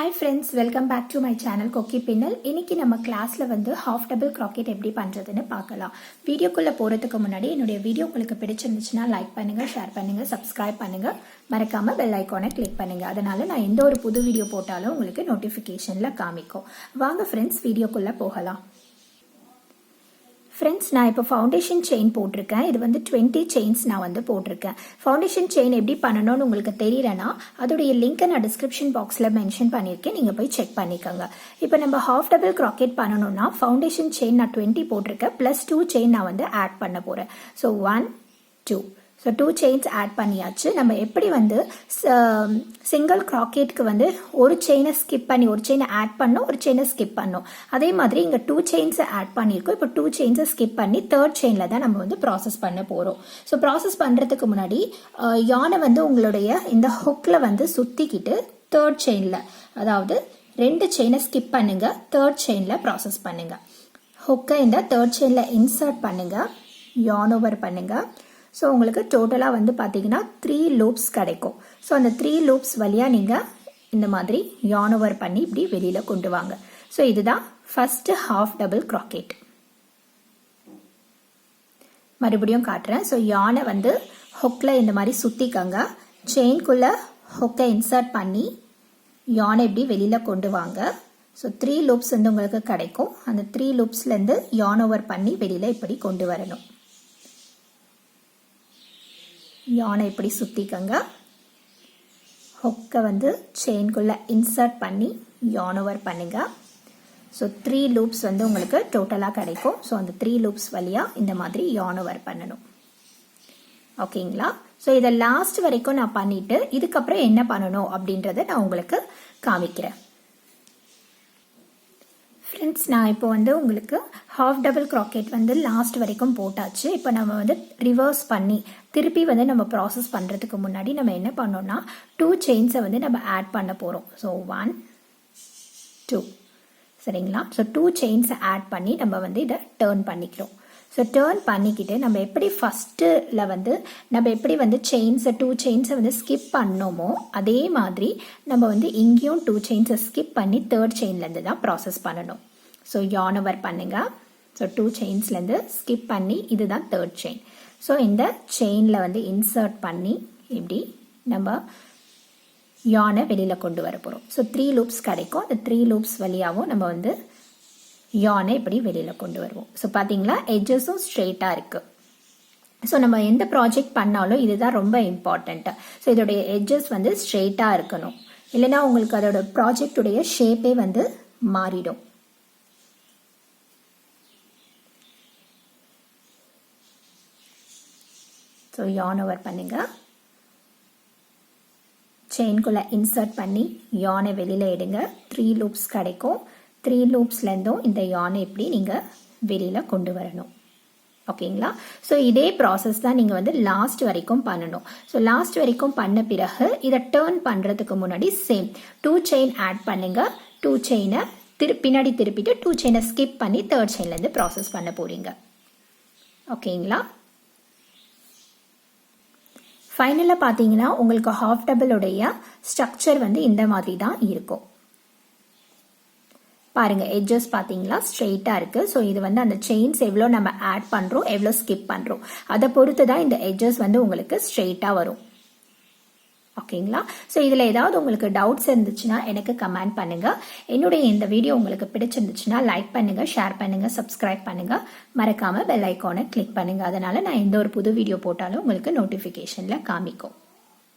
Hi friends, welcome back to my channel Kokki Pinnal. இன்னைக்கு நம்ம கிளாஸ்ல half double crochet எப்படி பண்றதுன்னு பார்க்கலாம். வீடியோக்குள்ள போறதுக்கு முன்னாடி என்னோட வீடியோ உங்களுக்கு பிடிச்சிருந்துச்சுனா லைக் பண்ணுங்க, ஷேர் பண்ணுங்க, Subscribe பண்ணுங்க. மறக்காம பெல் ஐகானை கிளிக் பண்ணுங்க. அதனால நான் எந்த ஒரு புது வீடியோ போட்டாலும் உங்களுக்கு நோட்டிஃபிகேஷன்ல காமிக்கும். வாங்க friends வீடியோக்குள்ள போகலாம். Friends, நான் இப்போ ஃபவுண்டேஷன் செயின் போட்டிருக்கேன். இது 20 செயின்ஸ் நான் போட்டிருக்கேன். ஃபவுண்டேஷன் செயின் எப்படி பண்ணணும்னு உங்களுக்கு தெரியலனா அதோடைய லிங்கை நான் டிஸ்கிரிப்ஷன் பாக்ஸில் மென்ஷன் பண்ணியிருக்கேன். நீங்கள் போய் செக் பண்ணிக்கோங்க. இப்போ நம்ம ஹாஃப் டபுள் க்ராக்கெட் பண்ணணும்னா ஃபவுண்டேஷன் செயின் நான் 20 போட்டிருக்கேன். ப்ளஸ் 2 செயின் நான் ஆட் பண்ண போகிறேன். ஸோ 1, 2. ஸோ 2 செயின்ஸ் ஆட் பண்ணியாச்சு. நம்ம எப்படி சிங்கிள் க்ராக்கெட்டுக்கு ஒரு செயினை ஸ்கிப் பண்ணி ஒரு செயினை ஆட் பண்ணோம், ஒரு செயினை ஸ்கிப் பண்ணோம். அதே மாதிரி இங்கே 2 செயின்ஸை ஆட் பண்ணியிருக்கோம். இப்போ 2 செயின்ஸை ஸ்கிப் பண்ணி தேர்ட் செயினில் தான் நம்ம ப்ராசஸ் பண்ண போகிறோம். ஸோ ப்ராசஸ் பண்ணுறதுக்கு முன்னாடி யானை உங்களுடைய இந்த ஹுக்கில் சுற்றிக்கிட்டு தேர்ட் செயினில், அதாவது 2 செயினை ஸ்கிப் பண்ணுங்க, தேர்ட் செயினில் ப்ராசஸ் பண்ணுங்க. ஹுக்கை இந்த தேர்ட் செயினில் இன்சர்ட் பண்ணுங்க, யான் ஓவர் பண்ணுங்க. ஸோ உங்களுக்கு டோட்டலாக பார்த்தீங்கன்னா 3 லூப்ஸ் கிடைக்கும். ஸோ அந்த 3 லூப்ஸ் வழியாக நீங்கள் இந்த மாதிரி யான் ஓவர் பண்ணி இப்படி வெளியில் கொண்டு வாங்க. ஸோ இதுதான் ஃபஸ்ட்டு ஹாஃப் டபுள் க்ராக்கெட். மறுபடியும் காட்டுறேன். ஸோ யானை ஹொக்கில் இந்த மாதிரி சுற்றிக்கங்க. செயின்குள்ளே ஹொக்கை இன்சர்ட் பண்ணி யானை இப்படி வெளியில் கொண்டு வாங்க. ஸோ 3 லூப்ஸ் உங்களுக்கு கிடைக்கும். அந்த 3 லூப்ஸ்லேருந்து யான் ஓவர் பண்ணி வெளியில் இப்படி கொண்டு வரணும். யானை இப்படி சுற்றிக்கங்க. ஹொக்கை செயின்குள்ளே இன்சர்ட் பண்ணி யான் ஓவர் பண்ணுங்க. ஸோ 3 லூப்ஸ் உங்களுக்கு டோட்டலாக கிடைக்கும். ஸோ அந்த 3 லூப்ஸ் வழியாக இந்த மாதிரி யான் ஓவர் பண்ணணும். ஓகேங்களா? ஸோ இதை லாஸ்ட் வரைக்கும் நான் பண்ணிட்டு இதுக்கப்புறம் என்ன பண்ணணும் அப்படின்றத நான் உங்களுக்கு காமிக்கிறேன். ஃப்ரெண்ட்ஸ், நான் இப்போ உங்களுக்கு ஹாஃப் டபுள் க்ராக்கெட் லாஸ்ட் வரைக்கும் போட்டாச்சு. இப்போ நம்ம ரிவர்ஸ் பண்ணி திருப்பி நம்ம ப்ராசஸ் பண்ணுறதுக்கு முன்னாடி நம்ம என்ன பண்ணோம்னா 2 செயின்ஸை நம்ம ஆட் பண்ண போகிறோம். ஸோ 1, 2. சரிங்களா? ஸோ 2 செயின்ஸை ஆட் பண்ணி நம்ம இதை டேர்ன் பண்ணிக்கிறோம். ஸோ டேர்ன் பண்ணிக்கிட்டு நம்ம எப்படி ஃபஸ்ட்டில் நம்ம எப்படி செயின்ஸை 2 செயின்ஸை ஸ்கிப் பண்ணோமோ அதே மாதிரி நம்ம இங்கேயும் 2 செயின்ஸை ஸ்கிப் பண்ணி தேர்ட் செயின்லேருந்து தான் ப்ராசஸ் பண்ணணும். ஸோ யான் ஓவர் பண்ணுங்க. ஸோ 2 செயின்ஸ்லேருந்து ஸ்கிப் பண்ணி இதுதான் தேர்ட் செயின். ஸோ இந்த செயினில் இன்சர்ட் பண்ணி இப்படி நம்ம யானை வெளியில் கொண்டு வர போகிறோம். ஸோ 3 லூப்ஸ் கிடைக்கும். அந்த 3 லூப்ஸ் வழியாகவும் நம்ம யானை இப்படி வெளியில் கொண்டு வருவோம். ஸோ பார்த்தீங்களா, எட்ஜஸும் ஸ்ட்ரெயிட்டாக இருக்குது. ஸோ நம்ம எந்த ப்ராஜெக்ட் பண்ணாலும் இதுதான் ரொம்ப இம்பார்ட்டண்ட்டு. ஸோ இதோடைய எட்ஜஸ் ஸ்ட்ரெயிட்டாக இருக்கணும். இல்லைனா உங்களுக்கு அதோட ப்ராஜெக்டுடைய ஷேப்பே மாறிடும். ஸோ யான் ஓவர் பண்ணுங்க. செயின்குள்ளே இன்சர்ட் பண்ணி யானை வெளியில் எடுங்க. 3 லூப்ஸ் கிடைக்கும். 3 லூப்ஸ்லேருந்தும் இந்த யானை எப்படி நீங்கள் வெளியில் கொண்டு வரணும். ஓகேங்களா? ஸோ இதே ப்ராசஸ் தான் நீங்கள் லாஸ்ட் வரைக்கும் பண்ணணும். ஸோ லாஸ்ட் வரைக்கும் பண்ண பிறகு இதை டேர்ன் பண்ணுறதுக்கு முன்னாடி சேம் 2 செயின் ஆட் பண்ணுங்க. 2 செயினை பின்னாடி திருப்பிட்டு 2 செயினை ஸ்கிப் பண்ணி தேர்ட் செயின்லேருந்து ப்ராசஸ் பண்ண போறீங்க. ஓகேங்களா? ஃபைனலாக பார்த்தீங்கன்னா உங்களுக்கு ஹாஃப் டபுளுடைய ஸ்ட்ரக்சர் இந்த மாதிரி தான் இருக்கும். பாருங்க, எட்ஜஸ் பார்த்தீங்களா ஸ்ட்ரெயிட்டாக இருக்குது. ஸோ இது அந்த செயின்ஸ் எவ்வளோ நம்ம ஆட் பண்ணுறோம், எவ்வளோ ஸ்கிப் பண்ணுறோம் அதை பொறுத்து தான் இந்த எட்ஜஸ் உங்களுக்கு ஸ்ட்ரெயிட்டாக வரும். ஓகேங்களா? ஸோ இதில் ஏதாவது உங்களுக்கு டவுட்ஸ் இருந்துச்சுன்னா எனக்கு கமெண்ட் பண்ணுங்கள். என்னுடைய இந்த வீடியோ உங்களுக்கு பிடிச்சிருந்துச்சுன்னா லைக் பண்ணுங்கள், ஷேர் பண்ணுங்கள், Subscribe பண்ணுங்கள். மறக்காமல் பெல் ஐக்கானை கிளிக் பண்ணுங்கள். அதனால் நான் எந்த ஒரு புது வீடியோ போட்டாலும் உங்களுக்கு நோட்டிஃபிகேஷனில் காமிக்கும்.